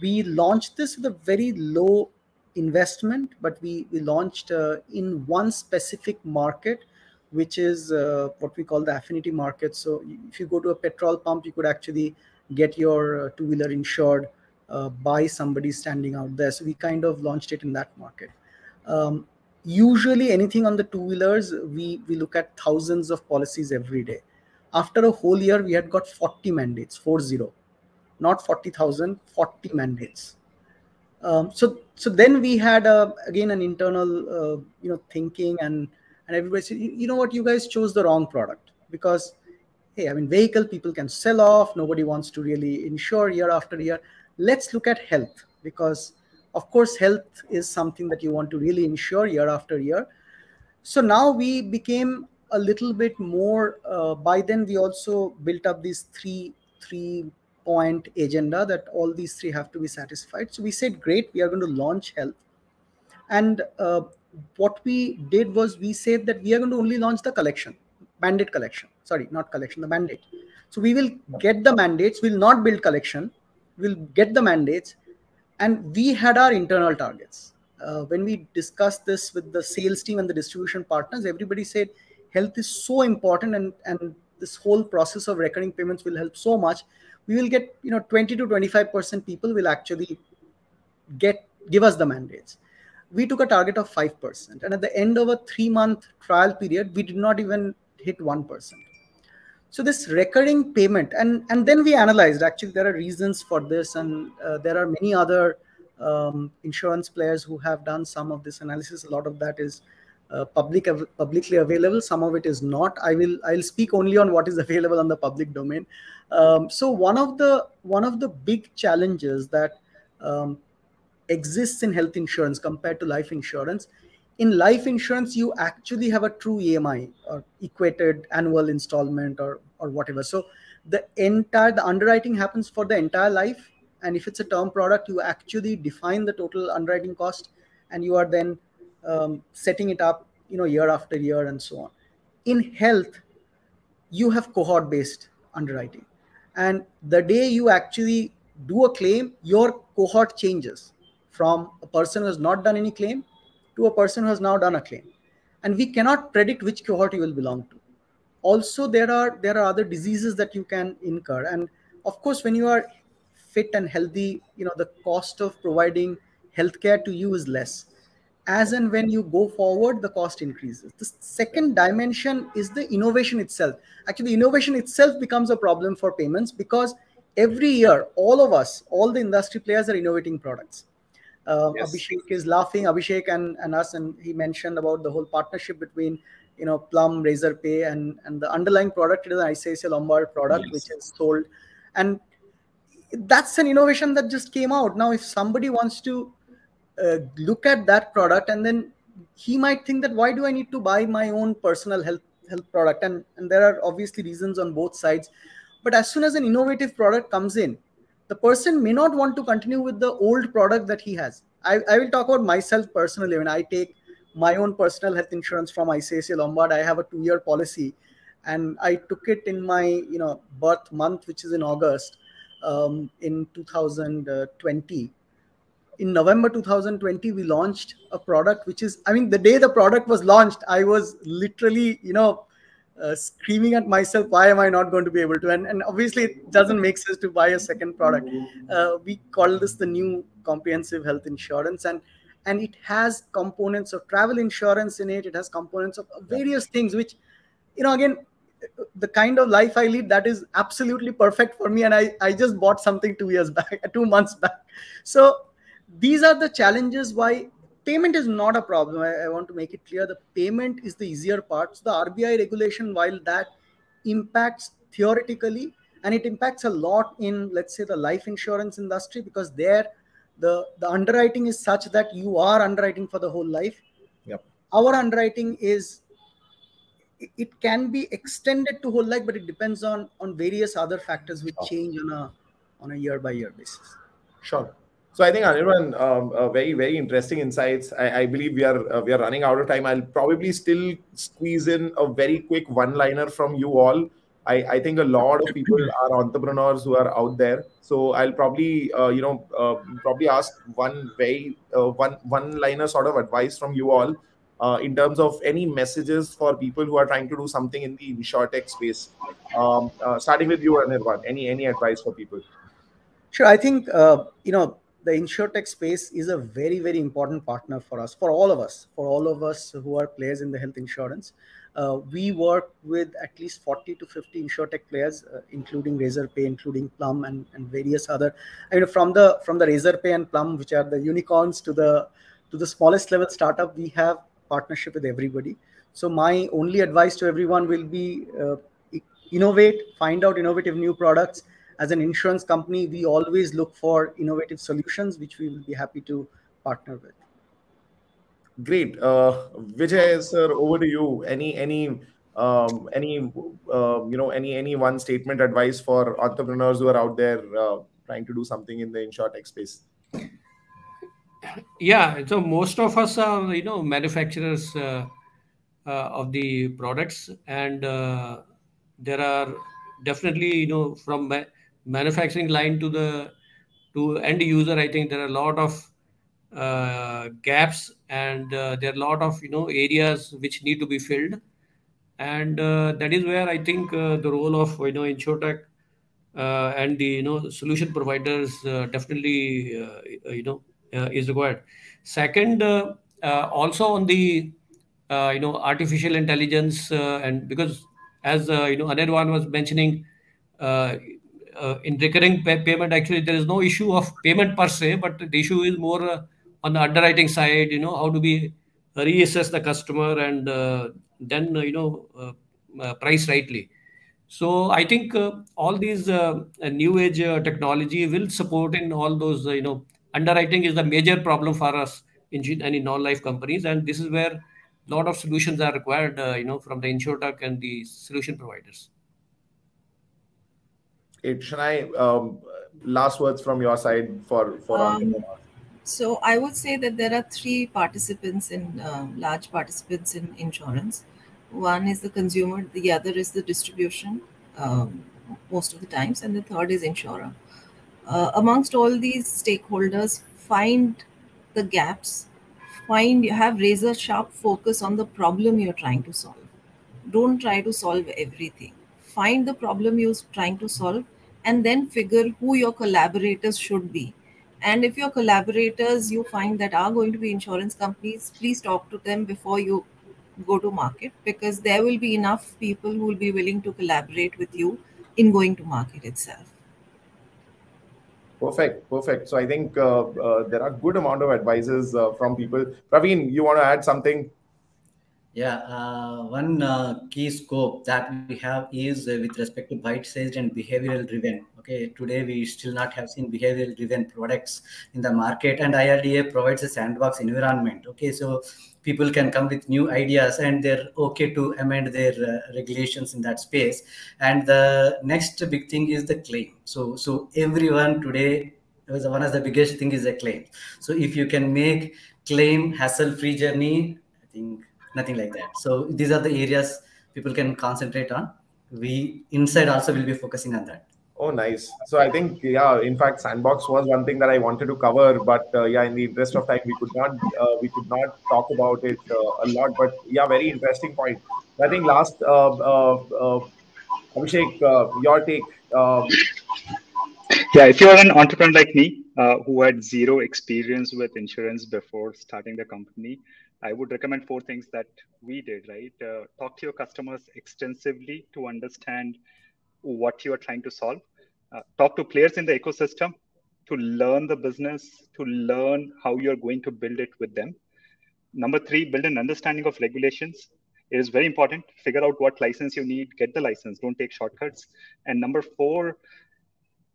We launched this with a very low investment, but we launched in one specific market, which is what we call the affinity market. So if you go to a petrol pump, you could actually get your two-wheeler insured by somebody standing out there. So we kind of launched it in that market. Usually anything on the two-wheelers, we look at thousands of policies every day. After a whole year, we had got 40 mandates, 40, not 40,000, 40 mandates. So then we had again an internal thinking, and everybody said, you know what, you guys chose the wrong product, because hey, I mean, vehicle people can sell off. Nobody wants to really insure year after year. Let's look at health, because of course, health is something that you want to really insure year after year. So now we became a little bit more, by then we also built up these three-point agenda that all these three have to be satisfied. So we said, great, we are going to launch health. And what we did was we said that we are going to only launch the collection. Mandate collection, sorry, not collection, the mandate. So we will get the mandates, we'll not build collection, we'll get the mandates. And we had our internal targets. When we discussed this with the sales team and the distribution partners, everybody said health is so important, and this whole process of recurring payments will help so much. We will get 20 to 25% people will actually give us the mandates. We took a target of 5%, and at the end of a 3-month trial period, we did not even hit 1%. So this recurring payment, and then we analyzed, actually there are reasons for this, and there are many other insurance players who have done some of this analysis. A lot of that is publicly available. Some of it is not. I'll speak only on what is available on the public domain. So one of the big challenges that exists in health insurance compared to life insurance. In life insurance, you actually have a true EMI or equated annual installment or whatever. So the underwriting happens for the entire life. And if it's a term product, you actually define the total underwriting cost, and you are then setting it up, year after year and so on. In health, you have cohort-based underwriting. And the day you actually do a claim, your cohort changes from a person who has not done any claim to a person who has now done a claim. And we cannot predict which cohort you will belong to. Also, there are other diseases that you can incur. And of course, when you are fit and healthy, the cost of providing healthcare to you is less. As and when you go forward, the cost increases. The second dimension is the innovation itself. Actually, innovation itself becomes a problem for payments, because every year, all of us, all the industry players are innovating products. Yes. Abhishek is laughing, Abhishek and us, and he mentioned about the whole partnership between Plum, Razorpay, and the underlying product is an ICICI Lombard product, yes, which is sold. And that's an innovation that just came out. Now, if somebody wants to look at that product, and then he might think that, why do I need to buy my own personal health product? And there are obviously reasons on both sides. But as soon as an innovative product comes in, the person may not want to continue with the old product that he has. I will talk about myself personally. When I take my own personal health insurance from ICICI Lombard, I have a 2-year policy, and I took it in my birth month, which is in August, in 2020. In November 2020, we launched a product which is, the day the product was launched, I was literally screaming at myself, why am I not going to be able to? And obviously, it doesn't make sense to buy a second product. We call this the new comprehensive health insurance, and it has components of travel insurance in it. It has components of various things, which, again, the kind of life I lead, that is absolutely perfect for me. And I just bought something 2 months back. So these are the challenges why payment is not a problem. I want to make it clear. The payment is the easier part. So the RBI regulation, while that impacts theoretically, and it impacts a lot in, let's say, the life insurance industry, because there the underwriting is such that you are underwriting for the whole life. Yep. Our underwriting is, it can be extended to whole life, but it depends on various other factors which change on a year by year basis. Sure. So I think, Anirvan, very, very interesting insights. I believe we are running out of time. I'll probably still squeeze in a very quick one-liner from you all. I think a lot of people are entrepreneurs who are out there. So I'll probably probably ask one one-liner sort of advice from you all in terms of any messages for people who are trying to do something in the insurtech space. Starting with you, Anirvan, any advice for people? Sure. I think, the insurtech space is a very, very important partner for us, for all of us who are players in the health insurance. We work with at least 40 to 50 insurtech players, including Razorpay, including Plum, and various other. From the Razorpay and Plum, which are the unicorns, to the smallest level startup, we have partnership with everybody. So my only advice to everyone will be innovate, find out innovative new products. As an insurance company, we always look for innovative solutions, which we will be happy to partner with. Great. Vijay, sir, over to you. Any one statement advice for entrepreneurs who are out there trying to do something in the insurtech space? Yeah, so most of us are manufacturers of the products, and there are definitely from manufacturing line to end user, I think there are a lot of gaps, and there are a lot of areas which need to be filled, and that is where I think the role of insurtech and the solution providers definitely is required. Second, also on the artificial intelligence, and because as Anirvan was mentioning, in recurring payment, actually there is no issue of payment per se, but the issue is more on the underwriting side. How do we reassess the customer and then price rightly. So I think all these new age technology will support in all those. Underwriting is the major problem for us in any non-life companies, and this is where a lot of solutions are required. From the insurtech and the solution providers. Shanai, last words from your side for entrepreneurs. So I would say that there are three participants large participants in insurance. One is the consumer, the other is the distribution, most of the times, and the third is insurer. Amongst all these stakeholders, find the gaps, have razor sharp focus on the problem you're trying to solve. Don't try to solve everything. Find the problem you're trying to solve, and then figure who your collaborators should be. And if your collaborators you find that are going to be insurance companies, please talk to them before you go to market, because there will be enough people who will be willing to collaborate with you in going to market itself. Perfect. So I think there are good amount of advices from people. Praveen, you want to add something? Yeah, one key scope that we have is with respect to bite-sized and behavioral-driven. Okay, today we still not have seen behavioral-driven products in the market, and IRDA provides a sandbox environment. Okay, so people can come with new ideas, and they're okay to amend their regulations in that space. And the next big thing is the claim. So everyone today, one of the biggest thing is a claim. So if you can make claim hassle-free journey, I think nothing like that. So these are the areas people can concentrate on. We inside also will be focusing on that. Oh, nice. So I think, yeah, in fact, Sandbox was one thing that I wanted to cover, but yeah, in the interest of time, we could not talk about it a lot. But yeah, very interesting point. I think last, Abhishek, your take. Yeah, if you're an entrepreneur like me, who had zero experience with insurance before starting the company, I would recommend 4 things that we did, right? Talk to your customers extensively to understand what you are trying to solve. Talk to players in the ecosystem to learn the business, to learn how you're going to build it with them. Number 3, build an understanding of regulations. It is very important. Figure out what license you need, get the license, don't take shortcuts. And number 4,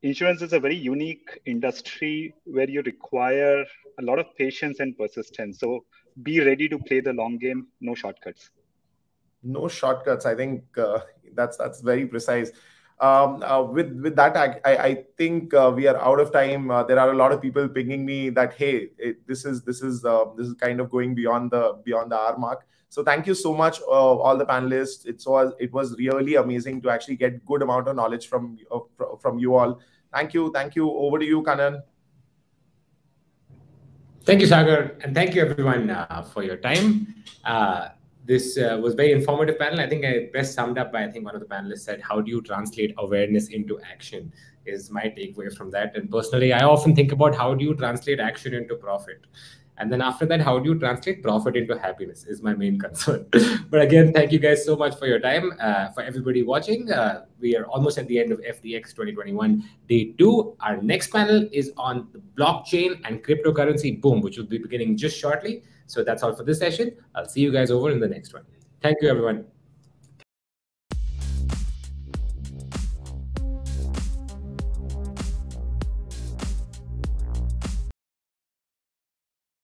insurance is a very unique industry where you require a lot of patience and persistence. So be ready to play the long game, no shortcuts. No shortcuts. I think that's very precise. With that, I think we are out of time. There are a lot of people pinging me that, hey, this is kind of going beyond the hour mark. So thank you so much, all the panelists. It was really amazing to actually get good amount of knowledge from you all. Thank you. Over to you, Kanan. Thank you, Sagar, and thank you everyone for your time. This was very informative panel. I think I best summed up by, I think one of the panelists said, how do you translate awareness into action is my takeaway from that. And personally, I often think about how do you translate action into profit? And then after that, how do you translate profit into happiness is my main concern. But again, thank you guys so much for your time. For everybody watching, we are almost at the end of FTX 2021 Day 2. Our next panel is on the blockchain and cryptocurrency boom, which will be beginning just shortly. So that's all for this session. I'll see you guys over in the next one. Thank you, everyone.